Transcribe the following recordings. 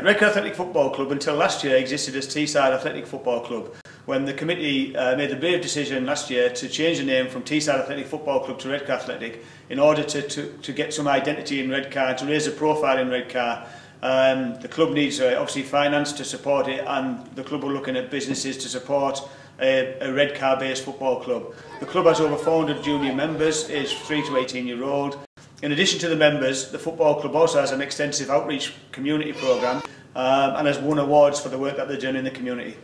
Redcar Athletic Football Club until last year existed as Teesside Athletic Football Club. When the committee made the brave decision last year to change the name from Teesside Athletic Football Club to Redcar Athletic in order to get some identity in Redcar, to raise a profile in Redcar. The club needs obviously finance to support it, and the club are looking at businesses to support a Redcar based football club. The club has over 400 junior members aged 3 to 18-year-old. In addition to the members, the football club also has an extensive outreach community programme and has won awards for the work that they're doing in the community.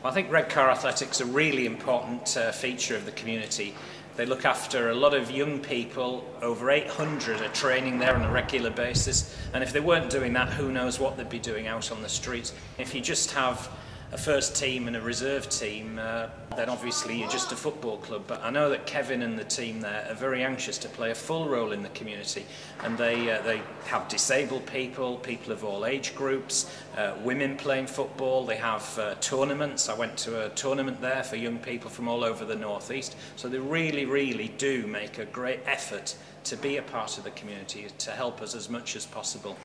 I think Redcar Athletics is a really important feature of the community. They look after a lot of young people. Over 800 are training there on a regular basis, and if they weren't doing that, who knows what they'd be doing out on the streets. If you just have a first team and a reserve team, then obviously you're just a football club. But I know that Kevin and the team there are very anxious to play a full role in the community, and they have disabled people, people of all age groups, women playing football. They have tournaments. I went to a tournament there for young people from all over the northeast. So they really do make a great effort to be a part of the community, to help us as much as possible.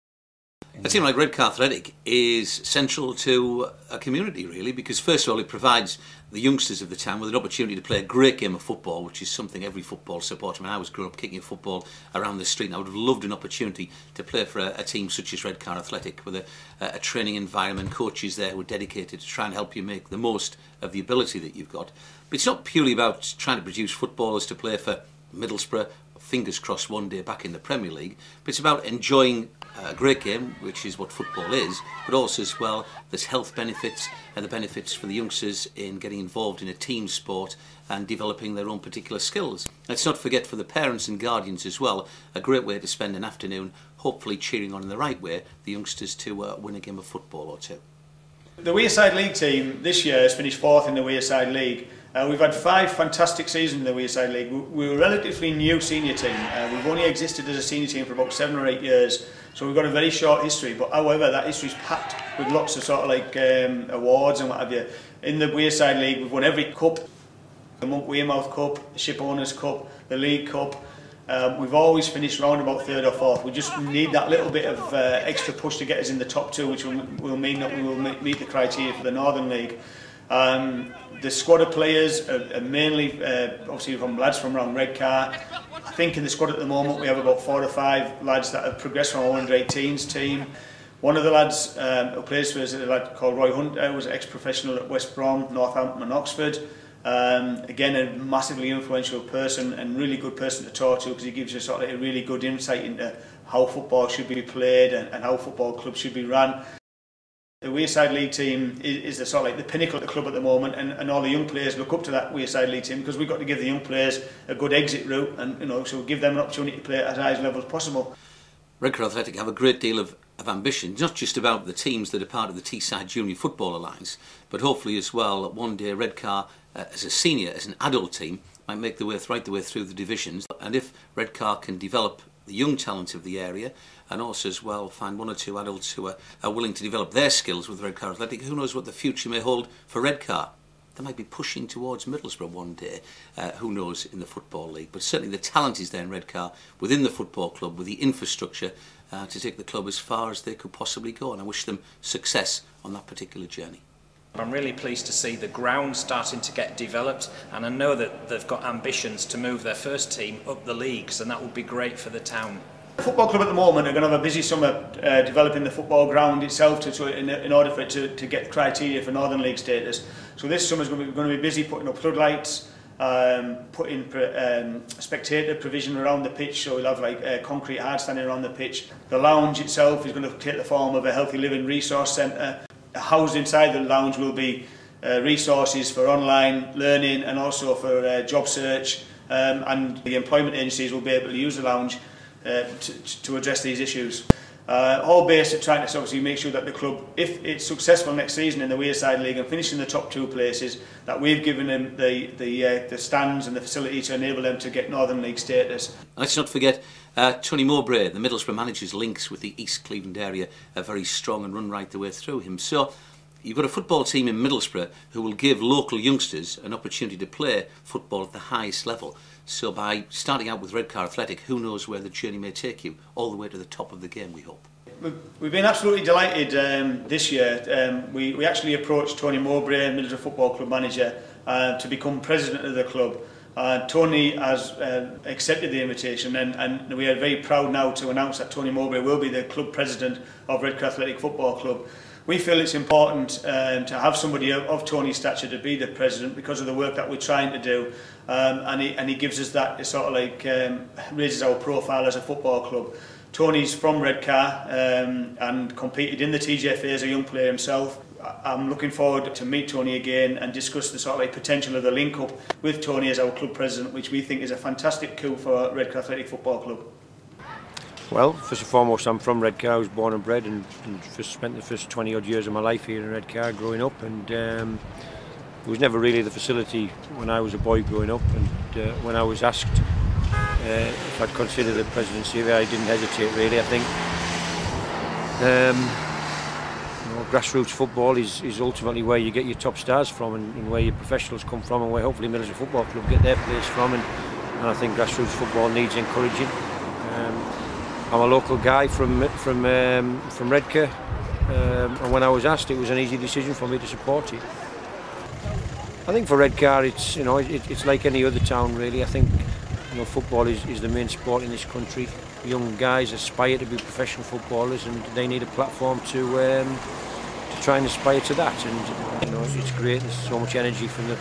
A team like Redcar Athletic is central to a community, really, because first of all it provides the youngsters of the town with an opportunity to play a great game of football, which is something every football supporter, when I was growing up kicking a football around the street, and I would have loved an opportunity to play for a team such as Redcar Athletic, with a training environment, coaches there who are dedicated to try and help you make the most of the ability that you've got. But it's not purely about trying to produce footballers to play for Middlesbrough, fingers crossed one day back in the Premier League, but it's about enjoying a great game, which is what football is, but also as well there's health benefits and the benefits for the youngsters in getting involved in a team sport and developing their own particular skills. Let's not forget, for the parents and guardians as well, a great way to spend an afternoon, hopefully cheering on in the right way the youngsters to win a game of football or two. The Wearside League team this year has finished 4th in the Wearside League. We've had 5 fantastic seasons in the Wearside League. We're a relatively new senior team. We've only existed as a senior team for about 7 or 8 years, so we've got a very short history. But however, that history is packed with lots of sort of like awards and what have you. In the Wearside League, we've won every cup: the Monk Wearmouth Cup, the Ship Owners Cup, the League Cup. We've always finished round about 3rd or 4th. We just need that little bit of extra push to get us in the top 2, which will mean that we will meet the criteria for the Northern League. The squad of players are mainly obviously from lads from around Redcar. I think in the squad at the moment we have about 4 or 5 lads that have progressed from our under-18s team. One of the lads who plays for us is a lad called Roy Hunter, who was an ex-professional at West Brom, Northampton and Oxford. Again, a massively influential person and really good person to talk to, because he gives you sort of a really good insight into how football should be played and how football clubs should be run. The Wearside League team is the sort of like the pinnacle of the club at the moment, and all the young players look up to that Wearside League team, because we've got to give the young players a good exit route, and so give them an opportunity to play at as high a level as possible. Redcar Athletic have a great deal of ambition, not just about the teams that are part of the Teesside Junior Football Alliance, but hopefully as well one day Redcar as a senior, as an adult team, might make the way right the way through the divisions. And if Redcar can develop the young talent of the area, and also as well find 1 or 2 adults who are willing to develop their skills with Redcar Athletic, who knows what the future may hold for Redcar. They might be pushing towards Middlesbrough one day, who knows, in the Football League. But certainly the talent is there in Redcar, within the football club, with the infrastructure to take the club as far as they could possibly go, and I wish them success on that particular journey. I'm really pleased to see the ground starting to get developed, and I know that they've got ambitions to move their first team up the leagues, and that would be great for the town. The football club at the moment are going to have a busy summer developing the football ground itself in order for it to get criteria for Northern League status. So this summer is going to be busy putting up floodlights, putting spectator provision around the pitch, so we'll have like concrete hard standing around the pitch. The lounge itself is going to take the form of a healthy living resource centre. Housed inside the lounge will be resources for online learning and also for job search, and the employment agencies will be able to use the lounge to address these issues. All based at trying to obviously make sure that the club, if it's successful next season in the Wearside League and finishing the top 2 places, that we've given them the stands and the facility to enable them to get Northern League status. Let's not forget Tony Mowbray, the Middlesbrough manager's links with the East Cleveland area are very strong and run right the way through him. So you've got a football team in Middlesbrough who will give local youngsters an opportunity to play football at the highest level. So by starting out with Redcar Athletic, who knows where the journey may take you, all the way to the top of the game, we hope. We've been absolutely delighted this year. We actually approached Tony Mowbray, Middlesbrough Football Club manager, to become president of the club. Tony has accepted the invitation, and we are very proud now to announce that Tony Mowbray will be the club president of Redcar Athletic Football Club. We feel it's important to have somebody of Tony's stature to be the president because of the work that we're trying to do, and he gives us that sort of like raises our profile as a football club. Tony's from Redcar and competed in the TGFA as a young player himself. I'm looking forward to meet Tony again and discuss the sort of like potential of the link up with Tony as our club president, which we think is a fantastic coup for Redcar Athletic Football Club. Well, first and foremost, I'm from Redcar. I was born and bred and spent the first 20 odd years of my life here in Redcar growing up, and there was never really the facility when I was a boy growing up, and when I was asked if I'd consider the presidency, I didn't hesitate really. I think grassroots football is ultimately where you get your top stars from, and where your professionals come from, and where hopefully Middlesbrough Football Club get their place from, and I think grassroots football needs encouraging. I'm a local guy from Redcar, and when I was asked, it was an easy decision for me to support it. I think for Redcar, it's like any other town really. I think football is the main sport in this country. Young guys aspire to be professional footballers, and they need a platform to try and aspire to that. And it's great. There's so much energy from the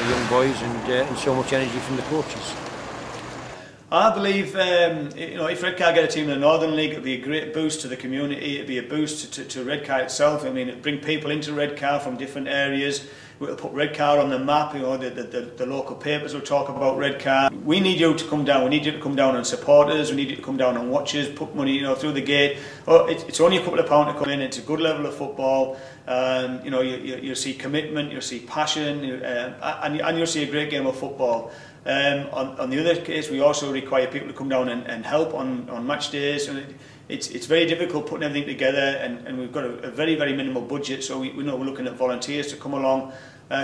young boys, and so much energy from the coaches. I believe if Redcar get a team in the Northern League, it'd be a great boost to the community. It'd be a boost to Redcar itself. I mean, it'd bring people into Redcar from different areas. We'll put Redcar on the map. The local papers will talk about Redcar. We need you to come down. We need you to come down and support us. We need you to come down and watch us. Put money, through the gate. It's only a couple of pounds to come in. It's a good level of football. You'll see commitment. You'll see passion, and you'll see a great game of football. On the other case, we also require people to come down and help on match days. And it's very difficult putting everything together, and we've got a very, very minimal budget, so we know we're looking at volunteers to come along,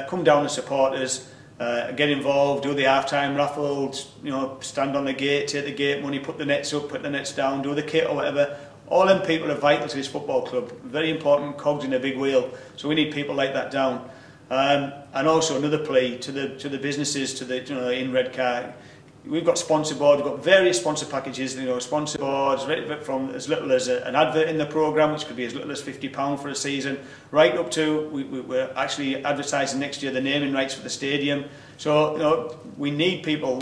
come down and support us, get involved, do the half-time raffles, stand on the gate, take the gate money, put the nets up, put the nets down, do the kit or whatever. All them people are vital to this football club, very important cogs in a big wheel, so we need people like that down. And also another plea to the businesses, in Redcar. We've got sponsor board, we've got various sponsor packages, sponsor boards from as little as an advert in the programme, which could be as little as £50 for a season, right up to we're actually advertising next year the naming rights for the stadium. So we need people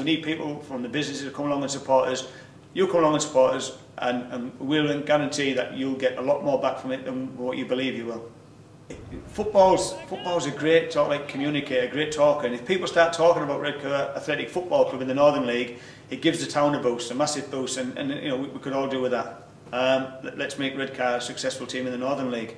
from the businesses to come along and support us. You come along and support us, and we'll guarantee that you'll get a lot more back from it than what you believe you will. Football's a great communicator, a great talker, and if people start talking about Redcar Athletic Football Club in the Northern League, it gives the town a boost, a massive boost, and we could all do with that. Let's make Redcar a successful team in the Northern League.